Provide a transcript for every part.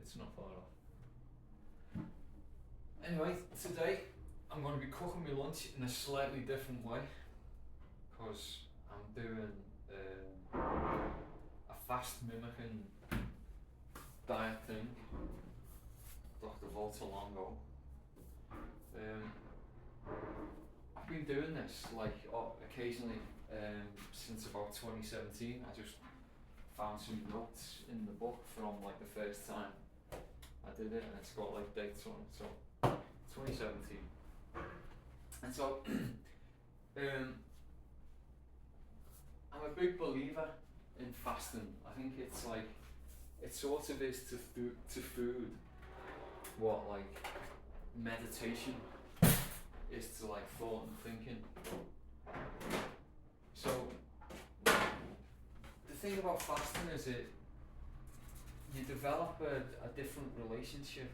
it's not far off. Anyway, today I'm going to be cooking my lunch in a slightly different way because I'm doing a fast mimicking diet thing, Dr.Longo. I've been doing this occasionally since about 2017. I just found some notes in the book from like the first time I did it, and it's got like dates on it. So 2017, and so I'm a big believer in fasting. I think it's like it sort of is to food what like meditation is to like thought and thinking. So the thing about fasting is you develop a different relationship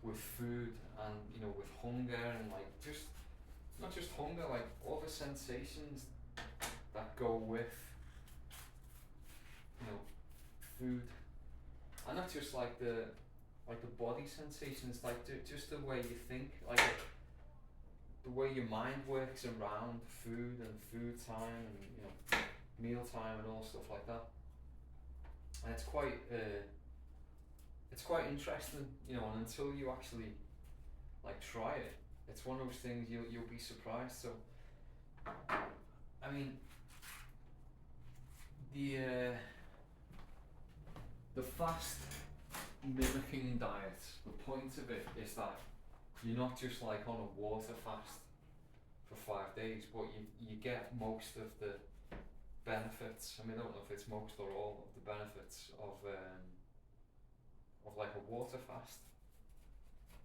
with food and with hunger and like just not just hunger, like all the sensations that go with food, and not just like the body sensations, like just the way you think, like the way your mind works around food and food time and meal time and all stuff like that. And it's quite interesting, and until you actually like try it, it's one of those things you'll be surprised. So I mean, the fast mimicking diet, the point of it is that you're not just like on a water fast for 5 days, but you get most of the benefits. I mean, I don't know if it's most or all of the benefits of like a water fast.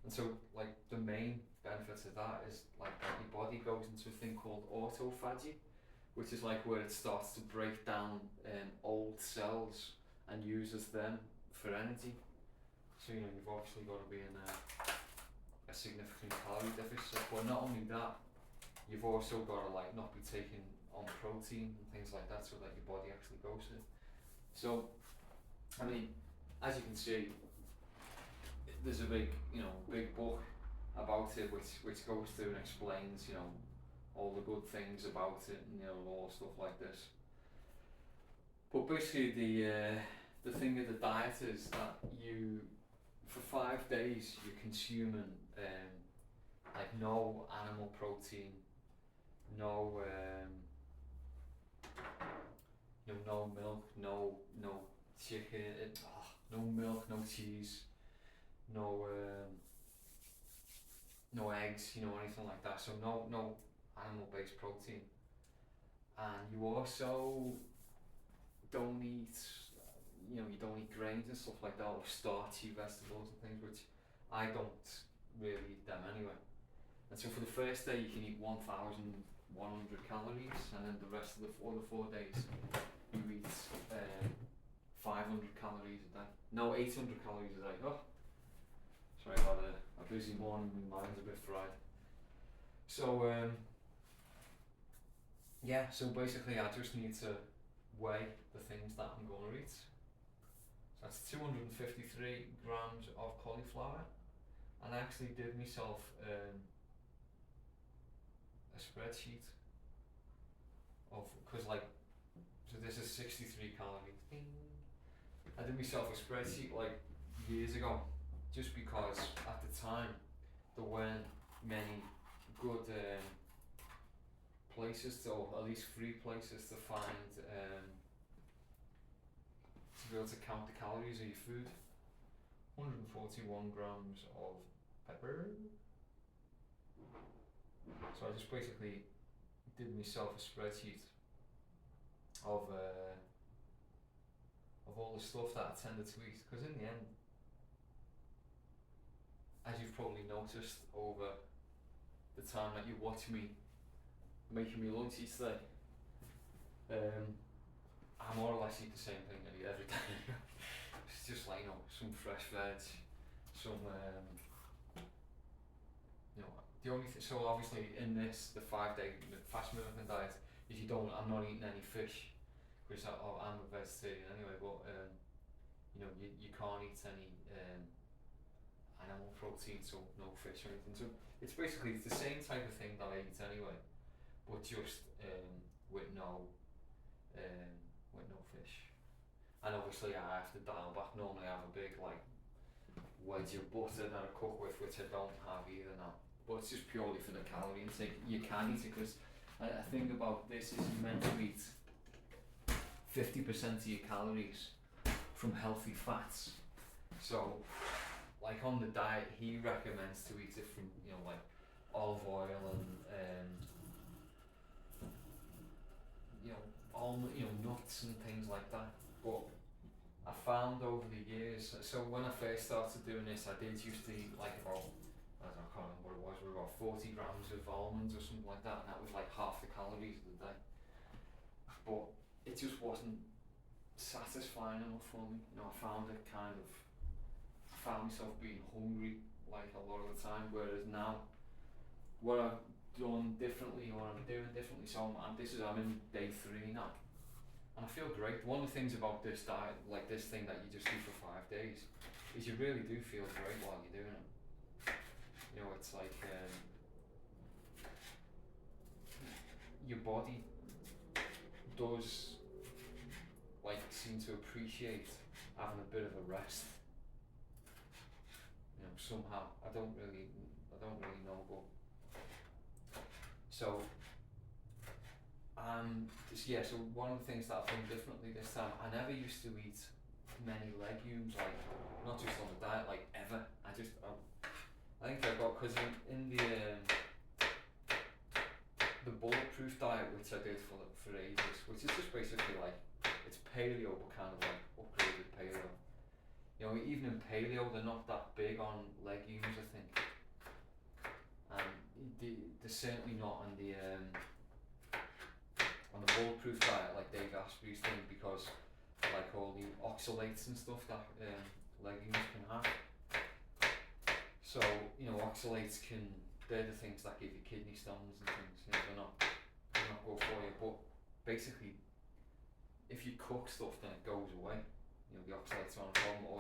And so like the main benefits of that is like that your body goes into a thing called autophagy, which is like where it starts to break down old cells and uses them for energy. So you've obviously got to be in a significant calorie deficit, but not only that, you've also got to like not be taking on protein and things like that, so that your body actually goes to it. So I mean, as you can see, there's a big book about it which goes through and explains all the good things about it and all stuff like this. But basically the thing of the diet is that you, for 5 days, you're consuming like no animal protein, no no milk, no chicken, no milk, no cheese, no no eggs, anything like that. So no animal based protein. And you also don't eat you don't eat grains and stuff like that, or starchy vegetables and things, which I don't really eat them anyway. And so for the first day you can eat 1,100 calories, and then the rest of the other 4 days you eat 500 calories a day. No, 800 calories a day. Oh, sorry, I've had a busy morning, my mind's a bit fried. So yeah, so basically I just need to weigh the things that I'm going to eat. So that's 253 grams of cauliflower, and I actually did myself a spreadsheet of, because like, so this is 63 calories. Ding. I did myself a spreadsheet like years ago, just because at the time there weren't many good places to, or at least free places to find to be able to count the calories of your food. 141 grams of pepper. So I just basically did myself a spreadsheet of all the stuff that I tended to eat, because in the end, as you've probably noticed over the time that you watch me making me lunch each day, I more or less eat the same thing I eat every day. It's just like some fresh veg, some the only thing. So obviously in this, the 5 day fast movement diet, I'm not eating any fish, because I'm a vegetarian anyway. But you can't eat any animal protein, so no fish or anything. So it's basically the same type of thing that I eat anyway, but just with no um, with no fish. And obviously I have to dial back. Normally I have a big like wedge of butter that I cook with, which I don't have either now. But it's just purely for the calorie intake. You can eat it because a thing about this is you're meant to eat 50% of your calories from healthy fats. So, like on the diet, he recommends to eat it from like olive oil and almond, nuts and things like that. But I found over the years, so when I first started doing this, I did used to eat like about, I can't remember what it was, about 40 grams of almonds or something like that, and that was like half the calories of the day. But it just wasn't satisfying enough for me. I found myself being hungry like a lot of the time, whereas now, what I've done differently, or I'm doing differently, so I'm in day 3 now. And I feel great. One of the things about this diet, like this thing that you just do for 5 days, is you really do feel great while you're doing it. It's like your body does like seem to appreciate having a bit of a rest. Somehow I don't really know, but so. So one of the things that I've done differently this time, I never used to eat many legumes, like not just on the diet, like ever. I think I got, because in the bulletproof diet, which I did for ages, which is just basically like, it's paleo but kind of like upgraded paleo. Even in paleo they're not that big on legumes, I think, and they're certainly not on the bulletproof diet like Dave Asprey's thing, because like all the oxalates and stuff that legumes can have. So oxalates they're the things that give you kidney stones and things. They're not good for you, but basically if you cook stuff then it goes away. The oxalates aren't a problem. Or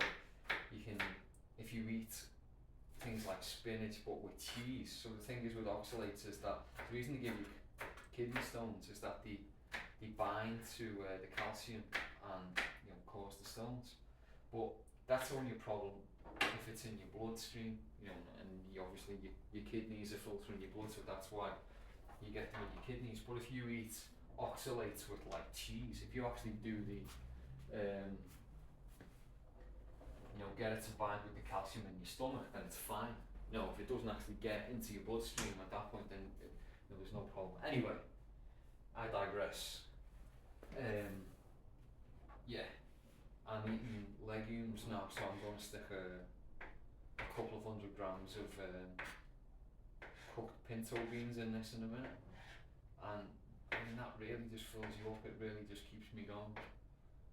if you eat things like spinach but with cheese. So the thing is with oxalates is that the reason they give you kidney stones is that they bind to the calcium and cause the stones. But that's only a problem if it's in your bloodstream, and obviously your kidneys are filtering your blood, so that's why you get them in your kidneys. But if you eat oxalates with like cheese, if you actually do the get it to bind with the calcium in your stomach, then it's fine. If it doesn't actually get into your bloodstream at that point, then there's no problem. Anyway, I digress. I'm eating legumes now, so I'm going to stick a couple of 100 grams of cooked pinto beans in this in a minute, and that really just fills you up. It really just keeps me going.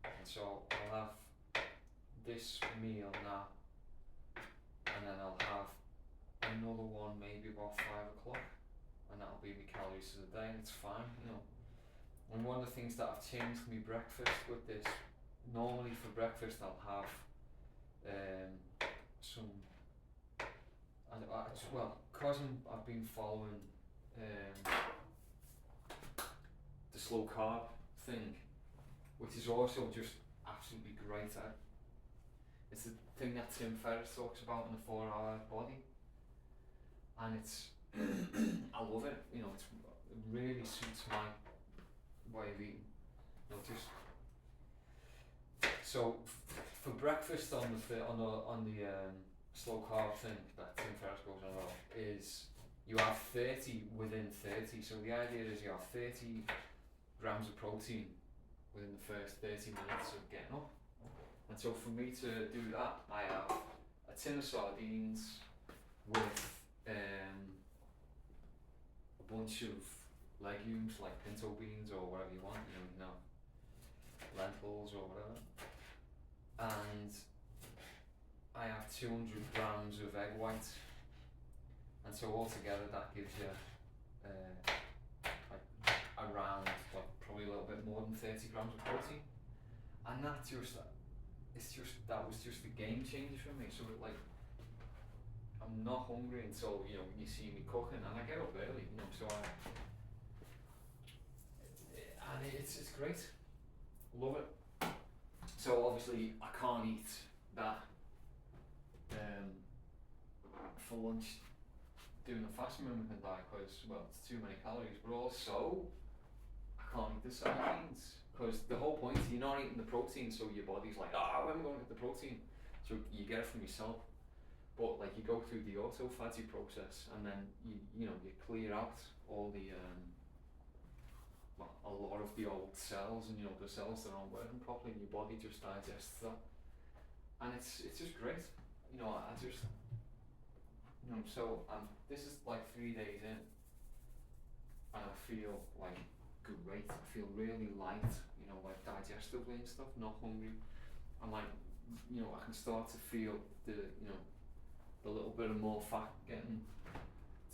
And so I'll have this meal now, and then I'll have another one maybe about 5 o'clock, and that'll be my calories for the day, and it's fine. And one of the things that I've changed my breakfast with this, normally for breakfast I'll have some, because I've been following the slow carb thing, which is also just absolutely great. It's the thing that Tim Ferriss talks about in the 4-Hour Body, and it's I love it. It really suits my way of eating. So for breakfast on the slow carb thing that Tim Ferriss goes on about is you have 30 within 30. So the idea is you have 30 grams of protein within the first 30 minutes of getting up. And so for me to do that, I have a tin of sardines with a bunch of legumes like pinto beans or whatever you want, lentils or whatever. And I have 200 grams of egg white. And so altogether that gives you around probably a little bit more than 30 grams of protein. And that just that was just a game changer for me. So like, I'm not hungry until you see me cooking, and I get up early, so it's great, love it. So obviously I can't eat that for lunch doing a fast movement diet because, well, it's too many calories, but also I can't eat the sardines because the whole point is you're not eating the protein, so your body's like, when am I going to get the protein? So you get it from yourself. But like you go through the autophagy process, and then you clear out all the a lot of the old cells, and the cells that aren't working properly, and your body just digests that, and it's just great. I just so this is like 3 days in, and I feel like great. I feel really light, like digestively and stuff, not hungry. And like, I can start to feel the little bit of more fat getting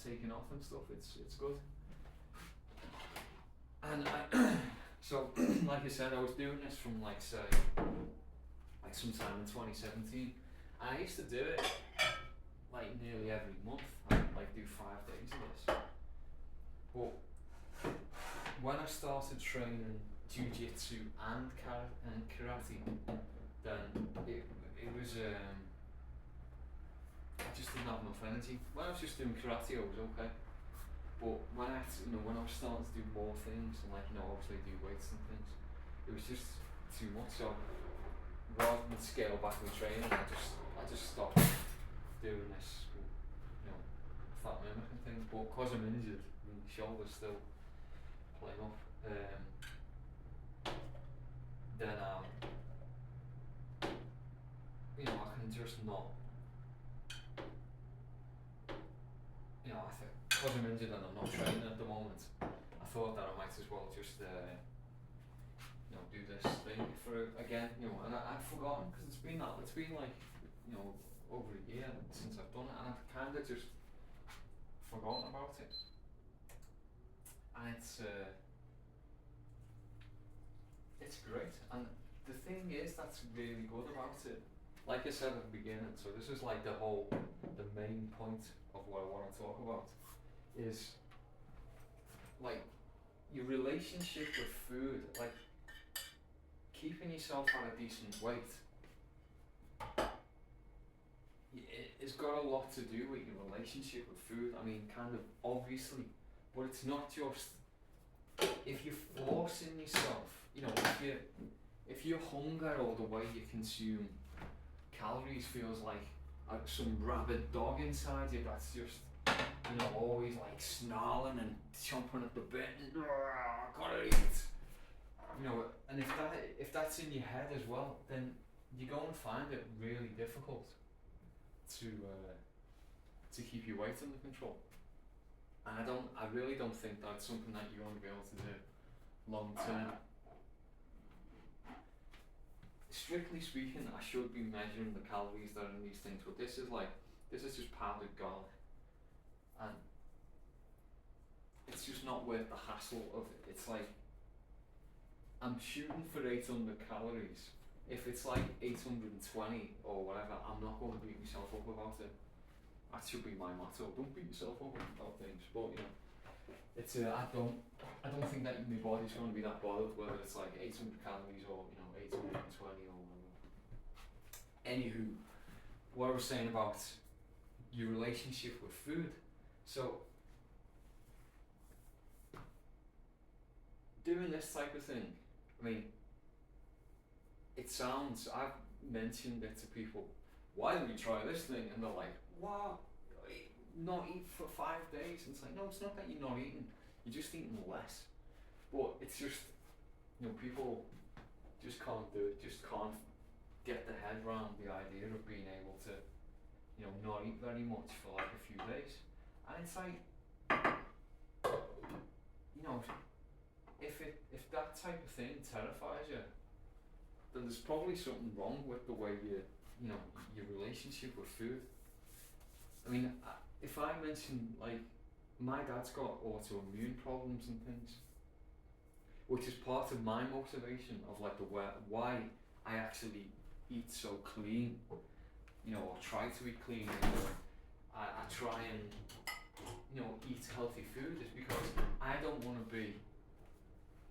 taken off and stuff. It's good. And so like I said, I was doing this from like sometime in 2017. And I used to do it like nearly every month. I would like do 5 days of this. But when I started training jiu-jitsu and karate, then it was I just didn't have enough energy. When I was just doing karate, I was okay. But when I was starting to do more things, and obviously do weights and things, it was just too much. So rather than scale back the training, I just stopped doing this, fat mimicking thing. But because I'm injured, my shoulder's still playing up. Then I can just not. I think because I'm injured and I'm not training at the moment, I thought that I might as well just do this thing for again, and I'd forgotten because it's been like over a year since I've done it, and I've kind of just forgotten about it, and it's great. And the thing is that's really good about it, like I said at the beginning, so this is like the main point of what I want to talk about, is like your relationship with food, like keeping yourself at a decent weight. It's got a lot to do with your relationship with food. I mean, kind of obviously, but it's not just if you're forcing yourself. If your hunger or the way you consume calories feels like some rabid dog inside you that's just always like snarling and chomping at the bit and gotta eat. And if that's in your head as well, then you're going to find it really difficult to keep your weight under control. And I really don't think that's something that you're going to be able to do long term. Strictly speaking, I should be measuring the calories that are in these things, but this is just powdered garlic, and it's just not worth the hassle of it. It's like I'm shooting for 800 calories. If it's like 820 or whatever, I'm not going to beat myself up about it. That should be my motto. Don't beat yourself up about things. But it's I don't think that my body's going to be that bothered whether it's like 800 calories or 820 or whatever. Anywho, what I was saying about your relationship with food. So doing this type of thing, I mean, it sounds, I've mentioned it to people, why don't you try this thing? And they're like, what? Not eat for 5 days? And it's like, no, it's not that you're not eating, you're just eating less. But it's just, people just can't do it, just can't get the head around the idea of being able to, not eat very much for like a few days. And it's like, if that type of thing terrifies you, then there's probably something wrong with the way your relationship with food. I mean, if I mention, like, my dad's got autoimmune problems and things, which is part of my motivation of like why I actually eat so clean, or try to eat clean. I try and eat healthy food is because I don't want to be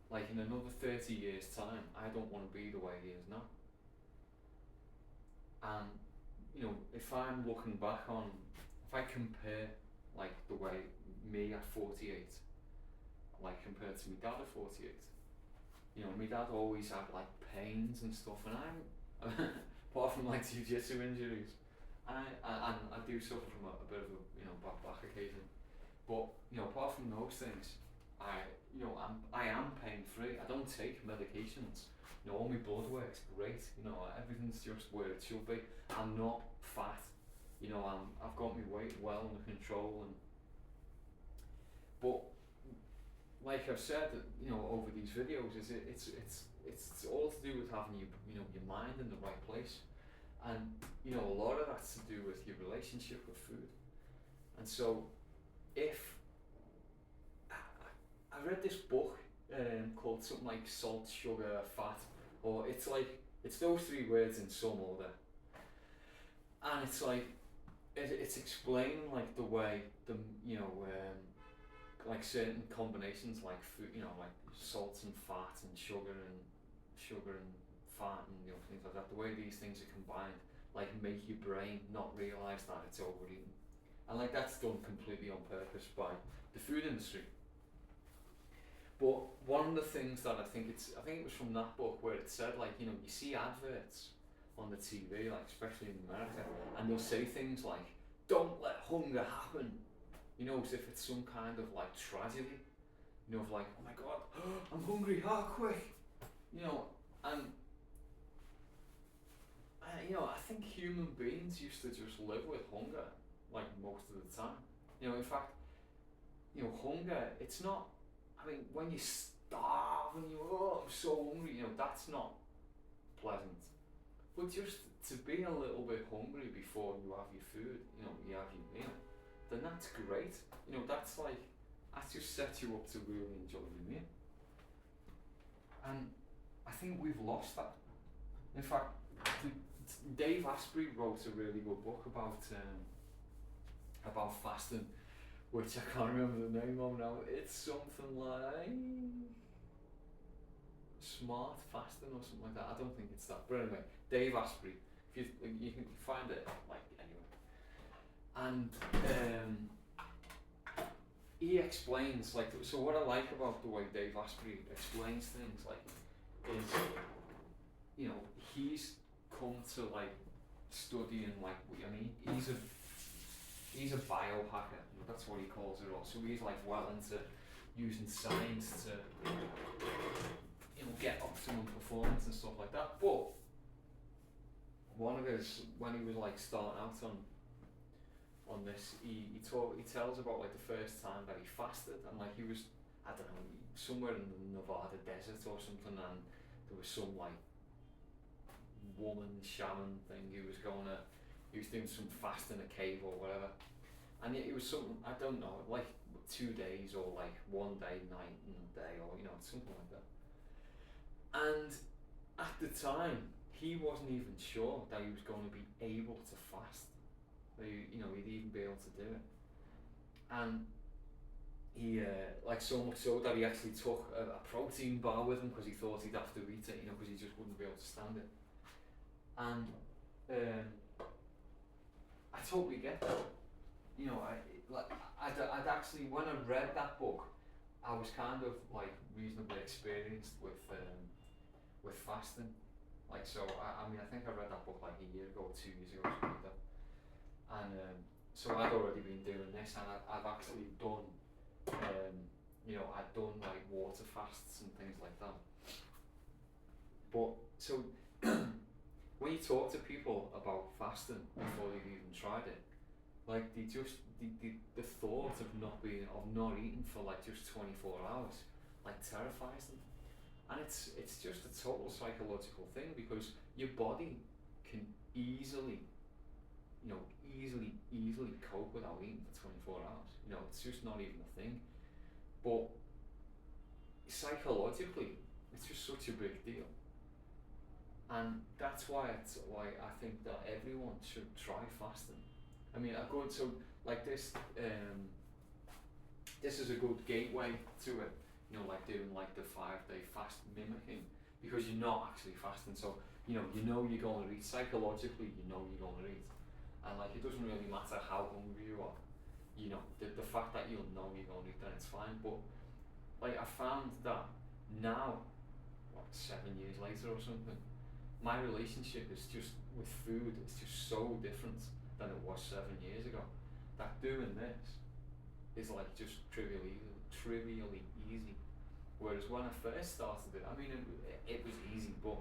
like in another 30 years time. I don't want to be the way he is now. And if I'm looking back on, if I compare like the way me at 48, like compared to my dad at 48, my dad always had like pains and stuff, and I'm apart from like jiu-jitsu injuries, I do suffer from a bit of a bad back occasion, but apart from those things, I am pain free. I don't take medications. All my blood work's great. Everything's just where it should be. I'm not fat. I've got my weight well under control, but like I've said, over these videos, it's all to do with having your mind in the right place, and a lot of that's to do with your relationship with food. And so, if I read this book called something like Salt, Sugar, Fat, or it's those three words in some order, and it's like it's explaining like the way like certain combinations like food, like salt and fat and sugar and fat and things like that. The way these things are combined, like make your brain not realise that it's overeating, and like that's done completely on purpose by the food industry. But one of the things that I think it was from that book where it said like you see adverts on the TV, like especially in America, and they'll say things like "Don't let hunger happen," as if it's some kind of like tragedy, of like, oh my god, I'm hungry, quick, and I think human beings used to just live with hunger, like most of the time. In fact, hunger, it's not, I mean, when you starve and I'm so hungry, that's not pleasant. But just to be a little bit hungry before you have your food, you have your meal, then that's great. That just sets you up to really enjoy your meal. And I think we've lost that. In fact, Dave Asprey wrote a really good book about fasting, which I can't remember the name of now. It's something like Smart Fasting or something like that. I don't think it's that. But anyway, Dave Asprey. If you can find it, like anyway. And he explains so what I like about the way Dave Asprey explains things is he's come to studying he's a biohacker. That's what he calls it all. So he's well into using science to get optimum performance and stuff like that. But one of his, when he was starting out on this, he tells about the first time that he fasted, and he was, I don't know, somewhere in the Nevada desert or something, and there was some woman shaman thing. He was doing some fast in a cave or whatever, and it was something, I don't know, 2 days or 1 day, night and day, or something like that. And at the time, he wasn't even sure that he was going to be able to fast. He'd even be able to do it. And he, so much so that he actually took a protein bar with him because he thought he'd have to eat it, because he just wouldn't be able to stand it. And I totally get that. I'd actually, when I read that book, I was kind of reasonably experienced with fasting. So I mean, I think I read that book a year ago, 2 years ago, something like that. And so I'd already been doing this, and I've actually done, I'd done water fasts and things like that. But so when you talk to people about fasting before they've even tried it, they just the thought of not eating for just 24 hours terrifies them. And it's just a total psychological thing, because your body can easily cope without eating for 24 hours. It's just not even a thing. But psychologically, it's just such a big deal. And that's why I think that everyone should try fasting. I mean, a good so like this is a good gateway to it. You know, like doing like the 5 day fast mimicking, because you're not actually fasting. So you know you're going to eat psychologically. You know you're going to eat, and like it doesn't really matter how hungry you are. You know, the fact that you'll know you're going to eat, then it's fine. But like I found that now, what, 7 years later or something, my relationship is just with food is just so different than it was 7 years ago. That doing this is like just trivially easy. Whereas when I first started it, I mean, it was easy, but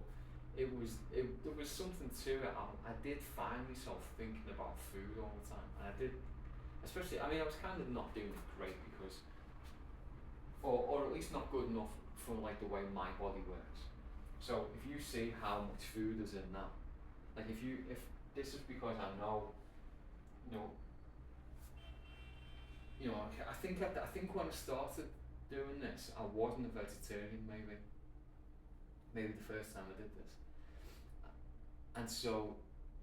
there was something to it. I did find myself thinking about food all the time, and I did, especially. I mean, I was kind of not doing it great because, or at least not good enough for like the way my body works. So if you see how much food is in that, like if this is because I know, you know, I think when I started doing this, I wasn't a vegetarian. Maybe the first time I did this, and so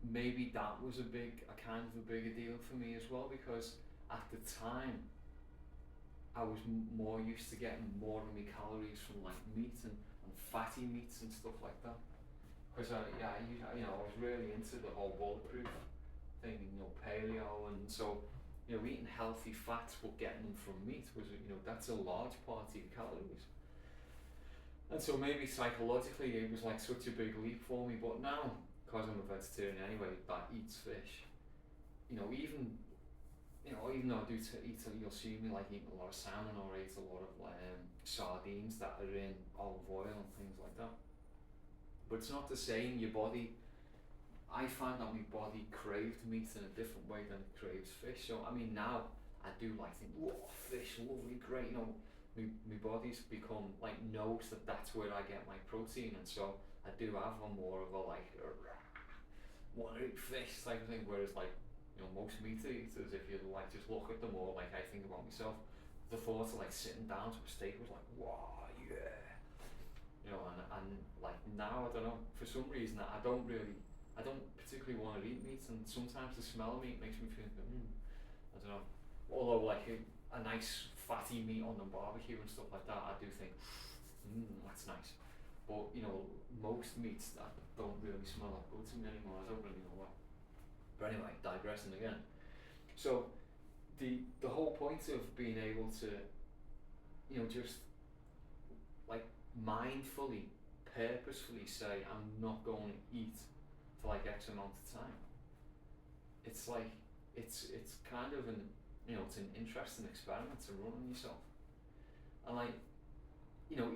maybe that was a kind of a bigger deal for me as well, because at the time I was more used to getting more of my calories from like meat and fatty meats and stuff like that. Because I was really into the whole bulletproof thing, paleo, and so eating healthy fats but getting them from meat was that's a large part of your calories. And so maybe psychologically it was like such a big leap for me, but now, because I'm a vegetarian anyway that eats fish, even even though I do eat, you'll see me like eating a lot of salmon, or eat a lot of sardines that are in olive oil and things like that. But it's not the same. Your body, I find that my body craved meat in a different way than it craves fish. So I mean, now I do like think, whoa, fish, lovely, great. My body's become like knows that that's where I get my protein, and so I do have a more of a like want to eat fish type of thing. Whereas like most meat eaters, if you like just look at them, or like I think about myself, the thought of like sitting down to a steak was like, wow, yeah. And like now I don't know, for some reason I don't particularly want to eat meat, and sometimes the smell of meat makes me feel I don't know. Although like a nice fatty meat on the barbecue and stuff like that, I do think that's nice. But most meats that don't really smell that good to me anymore. I don't really know why. But anyway, digressing again. So the whole point of being able to just like mindfully, purposefully say I'm not going to eat for like X amount of time. It's like it's kind of it's an interesting experiment to run on yourself. And like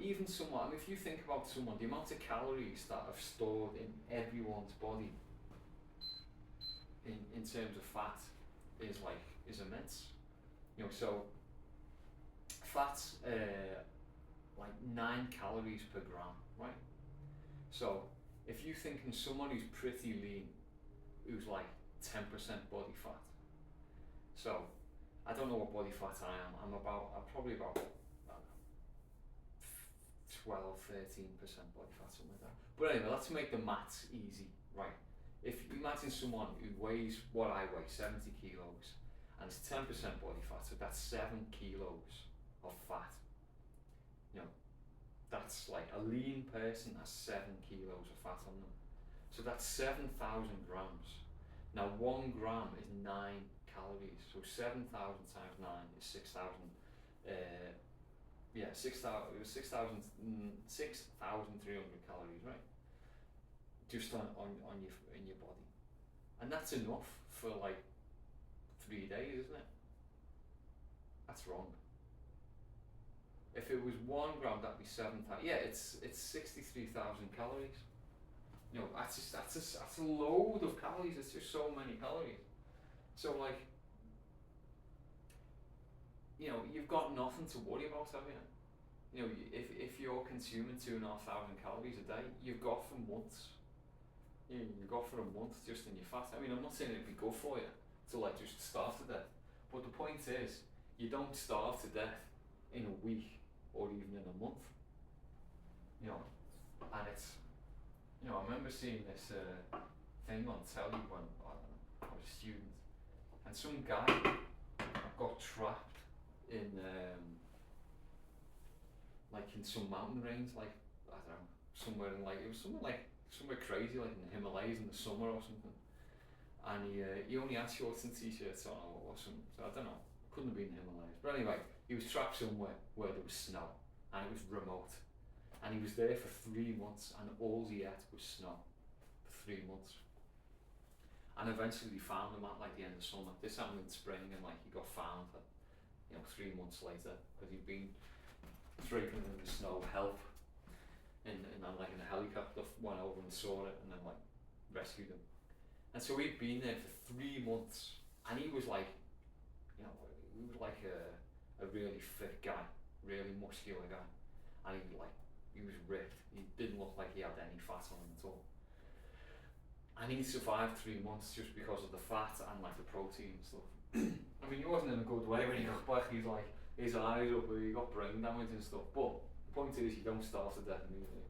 even someone, I mean, if you think about someone, the amount of calories that are stored in everyone's body in terms of fat is immense. So fat's like 9 calories per gram, right? So if you think in someone who's pretty lean, who's like 10% body fat, so I don't know what body fat I am. I'm probably about 12-13% body fat, something like that. But anyway, let's make the maths easy, right? If you imagine someone who weighs what I weigh, 70 kilos, and it's 10% body fat, so that's 7 kilos of fat. That's like a lean person has 7 kilos of fat on them. So that's 7,000 grams. Now 1 gram is 9 calories, so 7,000 times 9 is 6,000. 6,300 calories, right? Just on your in your body, and that's enough for like 3 days, isn't it? That's wrong. If it was 1 gram, that'd be 7,000. Yeah, it's 63,000 calories. That's a load of calories. It's just so many calories. So like, you've got nothing to worry about, have you? If you're consuming 2,500 calories a day, you've got for months. You've got for a month just in your fat. I mean, I'm not saying it'd be good for you to like just starve to death, but the point is, you don't starve to death in a week or even in a month. And it's you know, I remember seeing this thing on telly when I was a student, and some guy got trapped in like in some mountain range, like I don't know, somewhere in like it was somewhere crazy, like in the Himalayas in the summer or something. And he only had shorts and t-shirts on or something. So I don't know. Couldn't have been the Himalayas. But anyway, he was trapped somewhere where there was snow and it was remote. And he was there for 3 months and all he ate was snow for 3 months. And eventually they found him at like the end of summer. This happened in spring and like he got found, 3 months later because he'd been draping in the snow, help. And like in a helicopter went over and saw it and then like rescued him. And so he'd been there for 3 months and he was like, he was like a really fit guy, really muscular guy. And he was ripped. He didn't look like he had any fat on him at all. And he survived 3 months just because of the fat and like the protein and stuff. I mean, he wasn't in a good way when he got back. He's like, his eyes up, he got brain damage and stuff. But the point is, you don't starve to death immediately.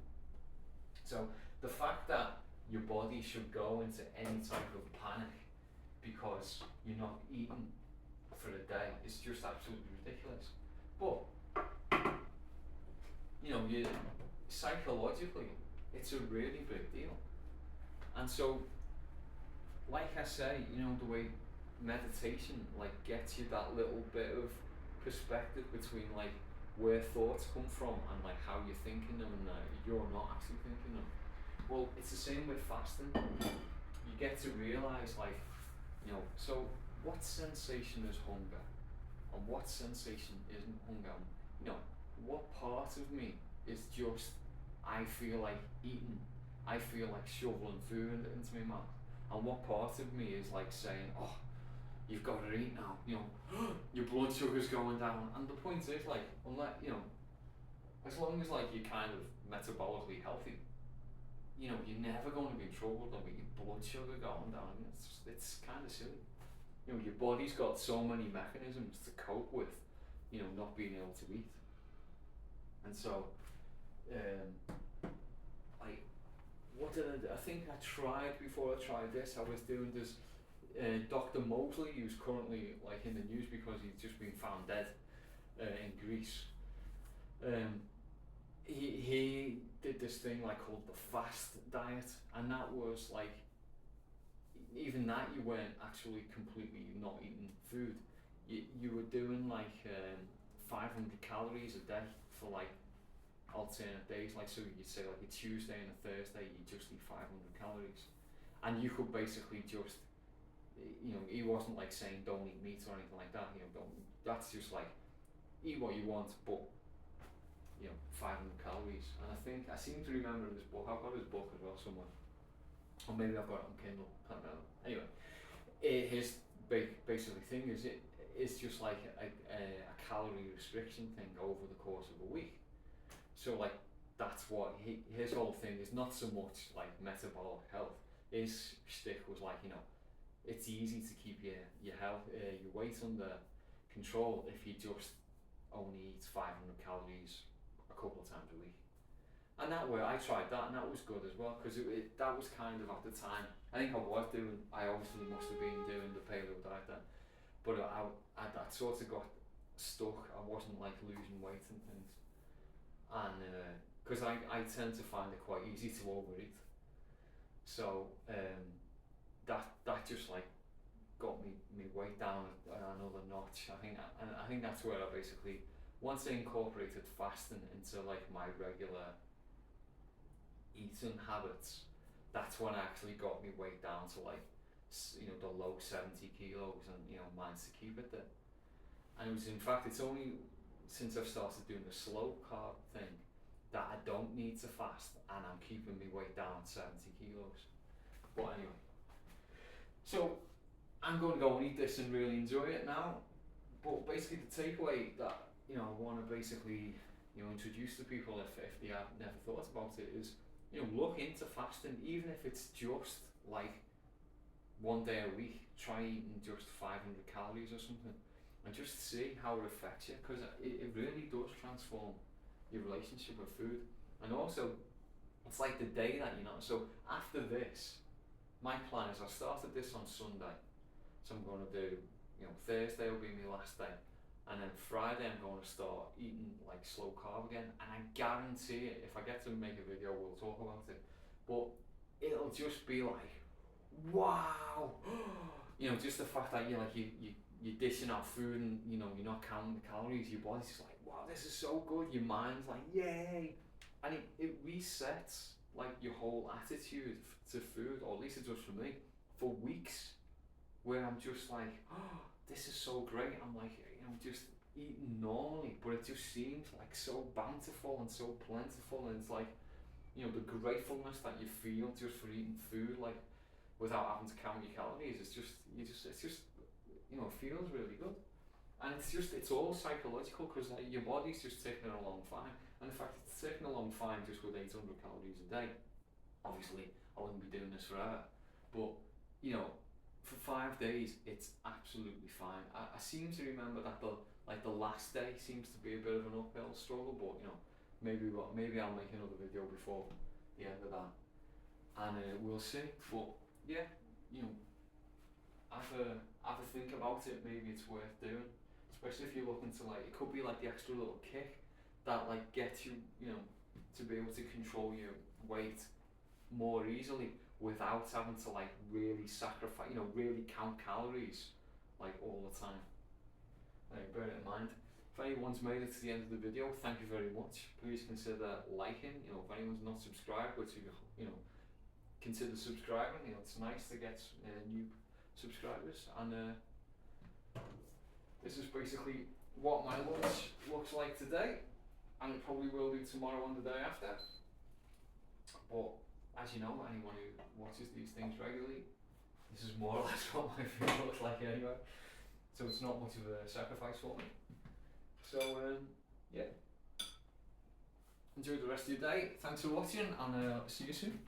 So the fact that your body should go into any type of panic because you're not eating for a day is just absolutely ridiculous. But you psychologically, it's a really big deal. And so, like I say, the way meditation like gets you that little bit of perspective between like where thoughts come from and like how you're thinking them and you're not actually thinking them. Well, it's the same with fasting. You get to realise like, so what sensation is hunger and what sensation isn't hunger? What part of me is just, I feel like eating, I feel like shoveling food into my mouth, and what part of me is like saying, oh, you've got to eat now, your blood sugar's going down. And the point is like, unless, as long as like you're kind of metabolically healthy, you're never going to be in trouble with your blood sugar going down. I mean, it's kind of silly. Your body's got so many mechanisms to cope with, not being able to eat. And so, what did I do? I think I tried, before I tried this, I was doing this, Dr. Mosley, who's currently like in the news because he's just been found dead in Greece. He did this thing like called the fast diet, and that was like, even that you weren't actually completely not eating food. You were doing like 500 calories a day for like alternate days, like so you'd say like a Tuesday and a Thursday you just eat 500 calories, and you could basically just, he wasn't like saying don't eat meat or anything like that, that's just like eat what you want, but 500 calories. And I seem to remember this book, I've got his book as well somewhere, or maybe I've got it on Kindle, can't remember. Anyway, his basically thing is it's just like a calorie restriction thing over the course of a week. So like that's what his whole thing is, not so much like metabolic health. His shtick was like, it's easy to keep your health, your weight under control if you just only eat 500 calories a couple of times a week. And that way, I tried that, and that was good as well, because that was kind of at the time. I think I obviously must have been doing the paleo diet then, but I sort of got stuck. I wasn't like losing weight and things. And because I tend to find it quite easy to overeat, so that just like got me weight down another notch. I think that's where I basically, once I incorporated fasting into like my regular eating habits, that's when I actually got me weight down to like the low 70 kilos, and managed to keep it there. And it's only since I've started doing the slow carb thing that I don't need to fast, and I'm keeping my weight down 70 kilos. But anyway, so I'm going to go and eat this and really enjoy it now. But basically the takeaway that I want to basically introduce to people if they have never thought about it is, look into fasting, even if it's just like 1 day a week. Try eating just 500 calories or something, and just see how it affects you, because it really does transform your relationship with food. And also, it's like the day that, you know, so after this, my plan is I started this on Sunday, so I'm going to do, you know, Thursday will be my last day, and then Friday I'm going to start eating like slow carb again, and I guarantee it, if I get to make a video we'll talk about it, but it'll just be like, wow, you know, just the fact that you're dishing out food and, you know, you're not counting the calories, your body's just like, wow, this is so good, your mind's like, yay, and it resets like your whole attitude to food, or at least it does for me, for weeks, where I'm just like, oh, this is so great. I'm like, you know, just eating normally, but it just seems like so bountiful and so plentiful, and it's like, you know, the gratefulness that you feel just for eating food, like without having to count your calories. It's just, you know, it feels really good, and it's all psychological, because like your body's just ticking along fine, and in fact it's ticking along fine just with 800 calories a day. Obviously, I wouldn't be doing this forever, but you know, for 5 days, it's absolutely fine. I seem to remember that the last day seems to be a bit of an uphill struggle, but you know, maybe I'll make another video before the end of that, and we'll see. But yeah, you know, have a think about it. Maybe it's worth doing, especially if you're looking to, like, it could be like the extra little kick that like gets you, you know, to be able to control your weight more easily without having to like really sacrifice, you know, really count calories like all the time. Bear it in mind. If anyone's made it to the end of the video, thank you very much. Please consider liking. You know, if anyone's not subscribed, but you know, consider subscribing. You know, it's nice to get new subscribers. And this is basically what my lunch looks like today, and it probably will do tomorrow and the day after. But as you know, anyone who watches these things regularly, this is more or less what my food looks like anyway. So it's not much of a sacrifice for me. So yeah, enjoy the rest of your day. Thanks for watching, and see you soon.